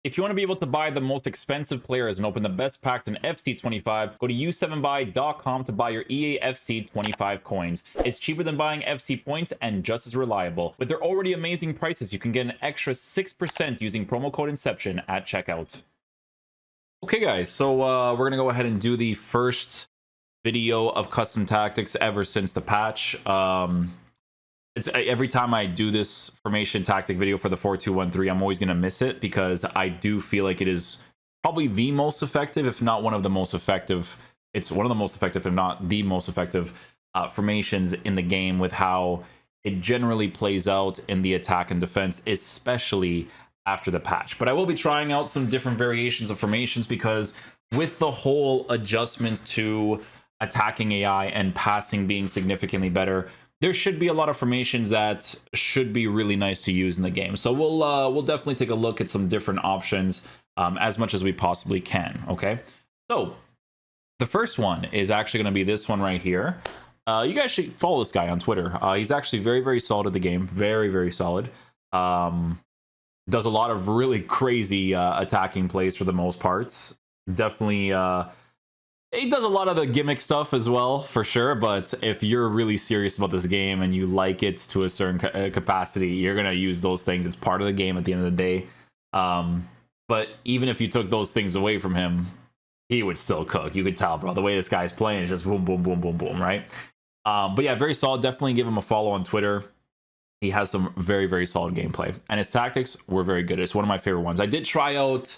If you want to be able to buy the most expensive players and open the best packs in FC25, go to u7buy.com to buy your EA FC25 coins. It's cheaper than buying FC points and just as reliable. With their already amazing prices, you can get an extra 6% using promo code Inception at checkout. Okay guys, so we're gonna go ahead and do the first video of custom tactics ever since the patch. It's every time I do this formation tactic video for the 4-2-1-3, I'm always gonna miss it because I do feel like it is probably the most effective, if not one of the most effective. It's one of the most effective, if not the most effective formations in the game, with how it generally plays out in the attack and defense, especially after the patch. But I will be trying out some different variations of formations because with the whole adjustment to attacking AI and passing being significantly better, there should be a lot of formations that should be really nice to use in the game. So we'll definitely take a look at some different options as much as we possibly can. Okay, so the first one is actually going to be this one right here. You guys should follow this guy on Twitter. He's actually very, very solid at the game. Very, very solid. Does a lot of really crazy attacking plays for the most parts. Definitely, he does a lot of the gimmick stuff as well, for sure. But if you're really serious about this game and you like it to a certain capacity, you're going to use those things. It's part of the game at the end of the day. But even if you took those things away from him, he would still cook. You could tell, bro. The way this guy's playing is just boom, boom, boom, boom, boom, right? But yeah, very solid. Definitely give him a follow on Twitter. He has some very, very solid gameplay. And his tactics were very good. It's one of my favorite ones. I did try out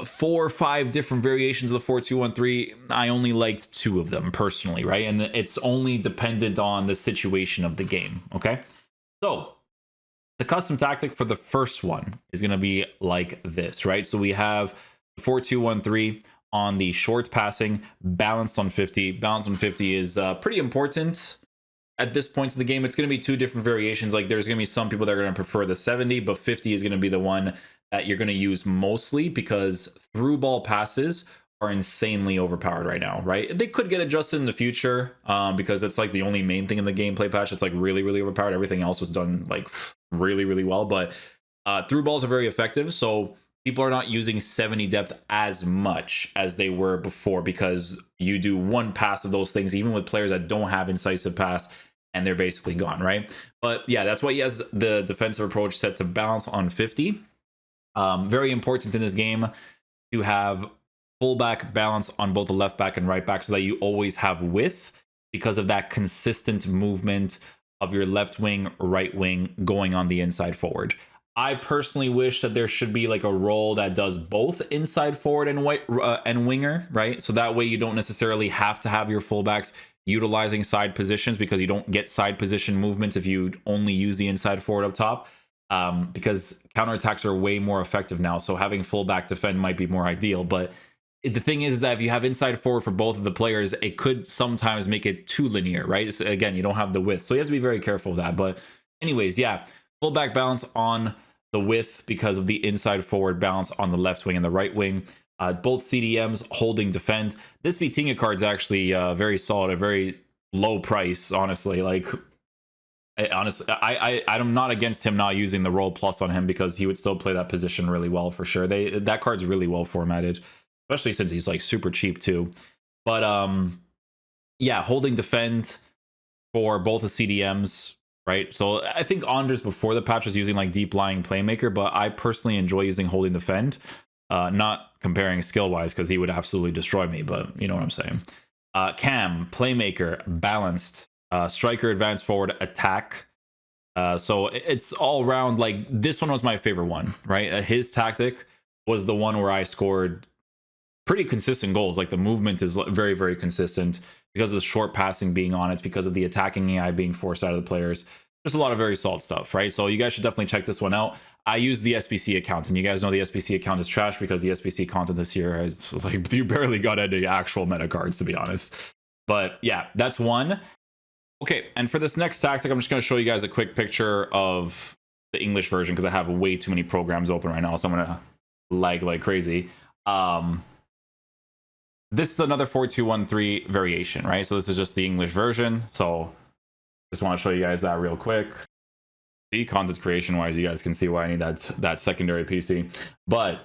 4 or 5 different variations of the 4-2-1-3. I only liked 2 of them personally, right? And it's only dependent on the situation of the game, okay? So the custom tactic for the first one is going to be like this, right? So we have 4-2-1-3 on the short passing, balanced on 50. Balanced on 50 is pretty important at this point in the game. It's going to be 2 different variations. Like there's going to be some people that are going to prefer the 70, but 50 is going to be the one that you're going to use mostly because through ball passes are insanely overpowered right now, right? They could get adjusted in the future because it's like the only main thing in the gameplay patch. It's like really, really overpowered. Everything else was done like really, really well, but through balls are very effective. So people are not using 70 depth as much as they were before because you do one pass of those things, even with players that don't have incisive pass, and they're basically gone, right? But yeah, that's why he has the defensive approach set to balance on 50. Very important in this game to have fullback balance on both the left back and right back so that you always have width because of that consistent movement of your left wing, right wing going on the inside forward. I personally wish that there should be like a role that does both inside forward and winger, right? So that way you don't necessarily have to have your fullbacks utilizing side positions because you don't get side position movements if you only use the inside forward up top. Because counterattacks are way more effective now. So having fullback defend might be more ideal. But the thing is that if you have inside forward for both of the players, it could sometimes make it too linear, right? So again, you don't have the width. So you have to be very careful of that. But anyways, yeah, fullback balance on the width because of the inside forward balance on the left wing and the right wing. Both CDMs holding defend. This Vitinha card is actually very solid, a very low price, honestly. Like, I'm not against him not using the roll plus on him because he would still play that position really well for sure. That card's really well formatted, especially since he's like super cheap too. But yeah, holding defend for both the CDMs, right? So I think Andres before the patch was using like deep lying playmaker, but I personally enjoy using holding defend. Not comparing skill wise because he would absolutely destroy me, but you know what I'm saying. Cam, playmaker, balanced, striker, advance forward, attack. So it's all around. Like this one was my favorite one, right? His tactic was the one where I scored pretty consistent goals. Like the movement is very, very consistent because of the short passing being on it, because of the attacking AI being forced out of the players. Just a lot of very solid stuff, right? So you guys should definitely check this one out. I use the SBC account, and you guys know the SBC account is trash because the SBC content this year is like you barely got any actual meta cards, to be honest. But yeah, that's one. Okay, and for this next tactic, I'm just going to show you guys a quick picture of the English version because I have way too many programs open right now, so I'm going to lag like crazy. This is another 4-2-1-3 variation, right? So this is just the English version. So just want to show you guys that real quick. See, content creation wise, you guys can see why I need that secondary PC. But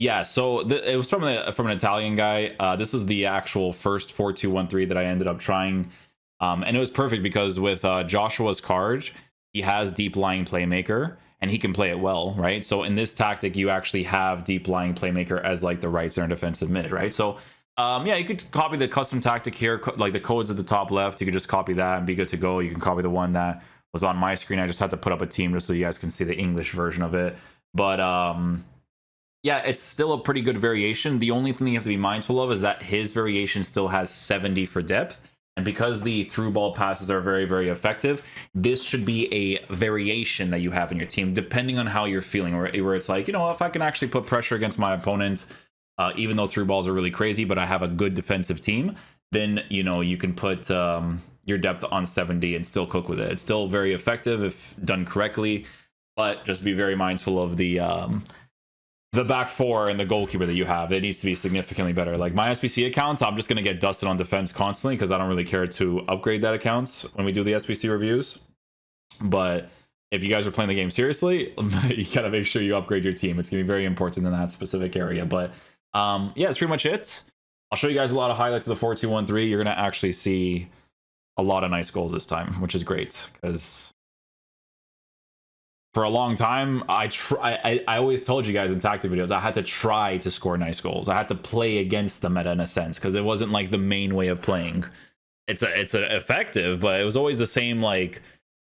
Yeah, so it was from an Italian guy. This is the actual first 4-2-1-3 that I ended up trying, and it was perfect because with Joshua's card, he has deep lying playmaker and he can play it well, right? So in this tactic, you actually have deep lying playmaker as like the right center defensive mid, right? So yeah, you could copy the custom tactic here, like the codes at the top left. You could just copy that and be good to go. You can copy the one that was on my screen. I just had to put up a team just so you guys can see the English version of it, but yeah, it's still a pretty good variation. The only thing you have to be mindful of is that his variation still has 70 for depth. And because the through ball passes are very, very effective, this should be a variation that you have in your team, depending on how you're feeling, where it's like, you know, if I can actually put pressure against my opponent, even though through balls are really crazy, but I have a good defensive team, then, you know, you can put your depth on 70 and still cook with it. It's still very effective if done correctly, but just be very mindful of the back four and the goalkeeper that you have. It needs to be significantly better. Like my SBC account, I'm just going to get dusted on defense constantly because I don't really care to upgrade that account when we do the SBC reviews. But if you guys are playing the game seriously, you got to make sure you upgrade your team. It's going to be very important in that specific area. But yeah, that's pretty much it. I'll show you guys a lot of highlights of the 4-2-1-3. You're going to actually see a lot of nice goals this time, which is great because for a long time, I always told you guys in tactic videos, I had to try to score nice goals. I had to play against the meta in a sense because it wasn't like the main way of playing. It's effective, but it was always the same like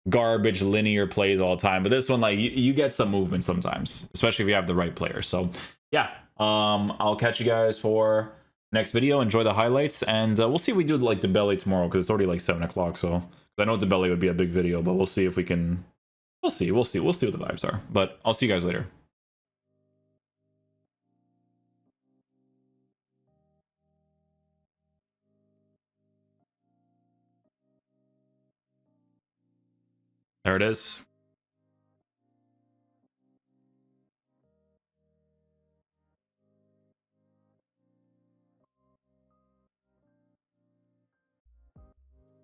garbage linear plays all the time. But this one, like you get some movement sometimes, especially if you have the right player. So yeah, I'll catch you guys for next video. Enjoy the highlights, and we'll see if we do like the belly tomorrow because it's already like 7 o'clock. So I know the belly would be a big video, but we'll see if we can. We'll see what the vibes are. But I'll see you guys later. There it is.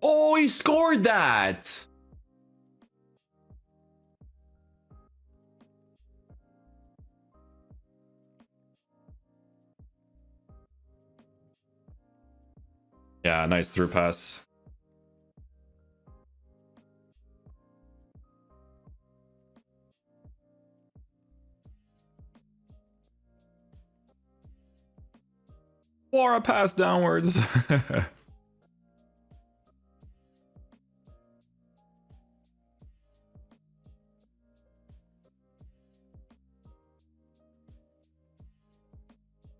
Oh, he scored that. Yeah, nice through pass. Or a pass downwards.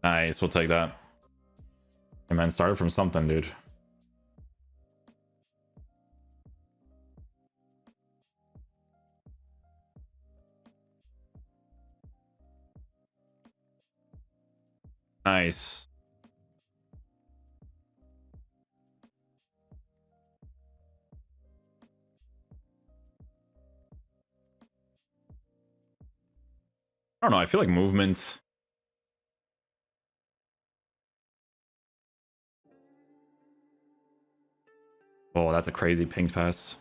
Nice, we'll take that. And man, started from something, dude. Nice. I don't know, I feel like movement. Oh, that's a crazy ping pass.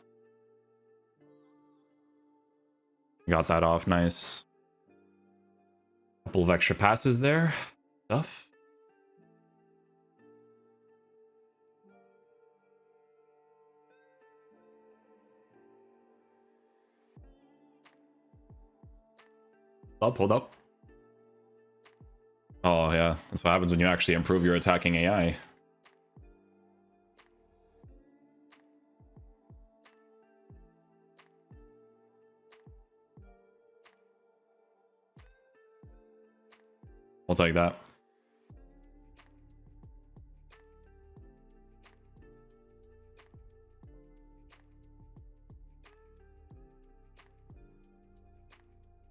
Got that off, nice. Couple of extra passes there. Stuff. Hold up. Oh yeah, that's what happens when you actually improve your attacking AI. We'll take that.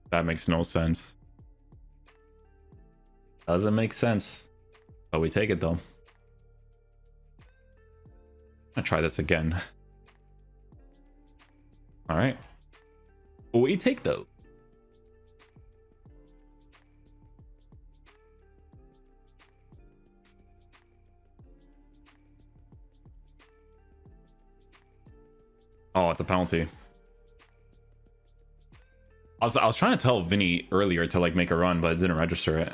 That makes no sense. Doesn't make sense. But we take it though. I'll try this again. All right. We take those. Oh, it's a penalty. I was trying to tell Vinny earlier to like make a run, but it didn't register it.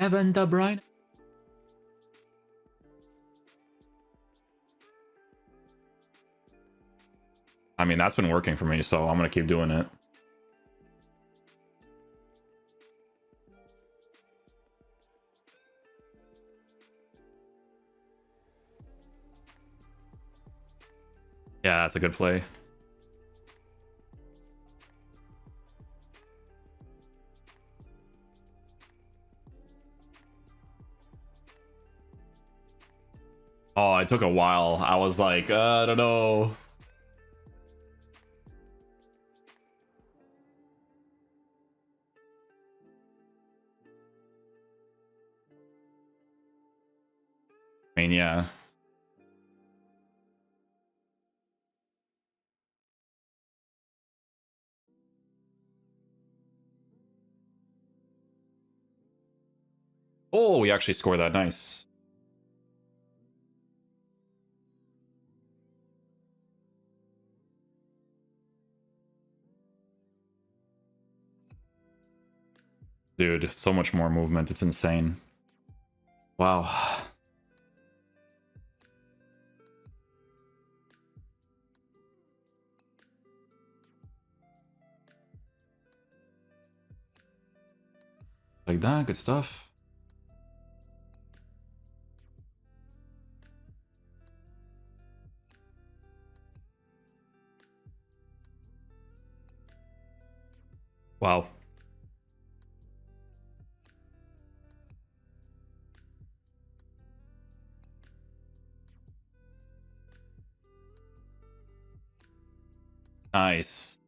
Evan De Bruyne. I mean, that's been working for me, so I'm gonna keep doing it. Yeah, that's a good play. Oh, it took a while. I was like, I don't know. I mean, yeah. Oh, we actually scored that. Nice. Dude, so much more movement. It's insane. Wow. Like that, good stuff. Wow. Nice.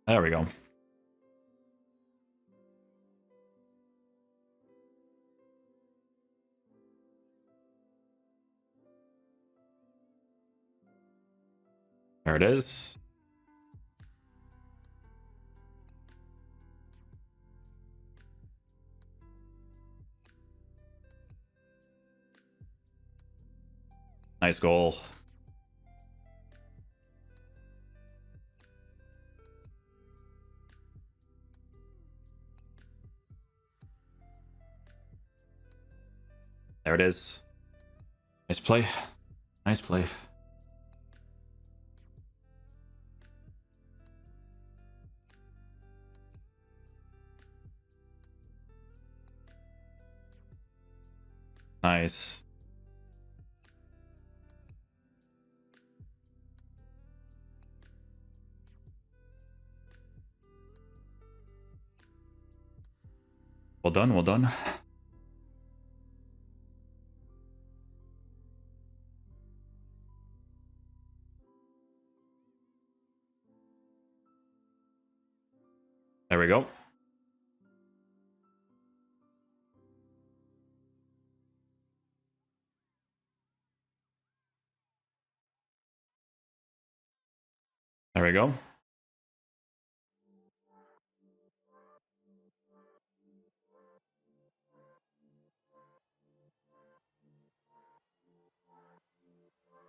There we go. There it is. Nice goal. There it is. Nice play. Nice play. Nice. Well done, well done. There we go. There we go.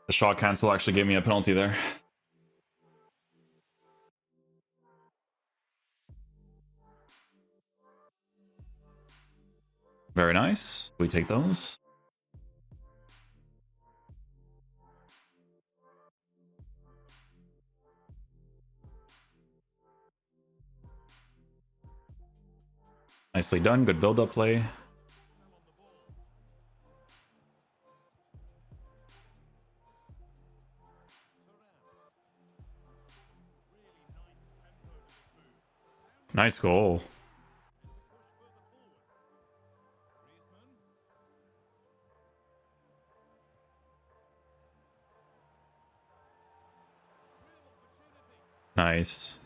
The shot cancel actually gave me a penalty there. Very nice. We take those. Nicely done. Good build-up play. Nice goal. Nice.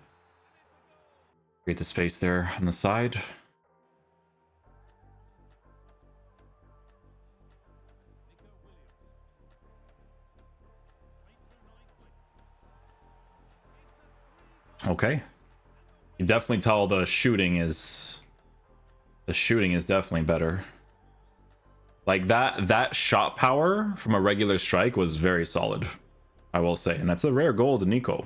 Create the space there on the side. Okay. You definitely tell the shooting is The shooting is definitely better. Like that shot power from a regular strike was very solid, I will say. And that's a rare goal to Nico.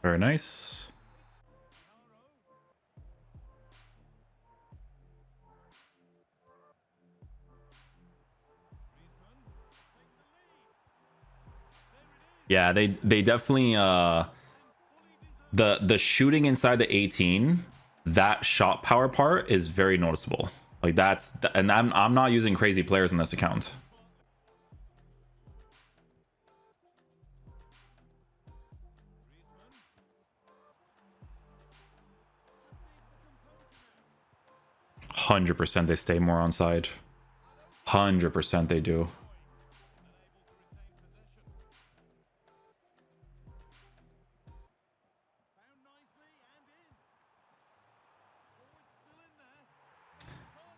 Very nice. Yeah, they definitely the shooting inside the 18, that shot power part is very noticeable. Like that's, and I'm not using crazy players in this account. %100% they stay more on side. 100% they do.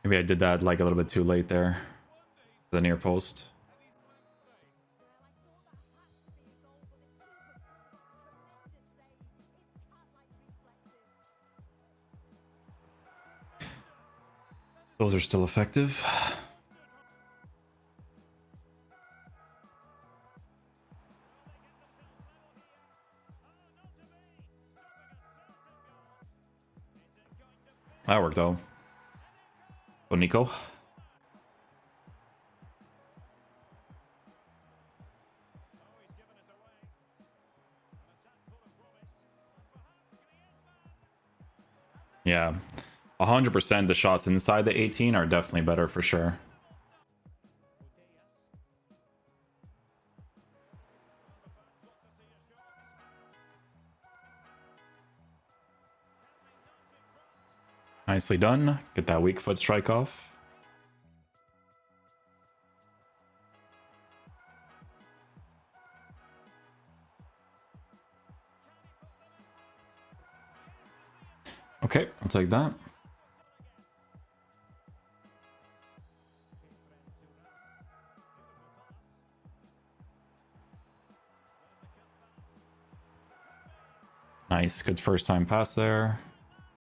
Maybe I did that like a little bit too late there. The near post. Those are still effective. That worked though. Oh, Nico. Yeah, 100% the shots inside the 18 are definitely better for sure. Nicely done. Get that weak foot strike off. Okay, I'll take that. Nice, good first time pass there.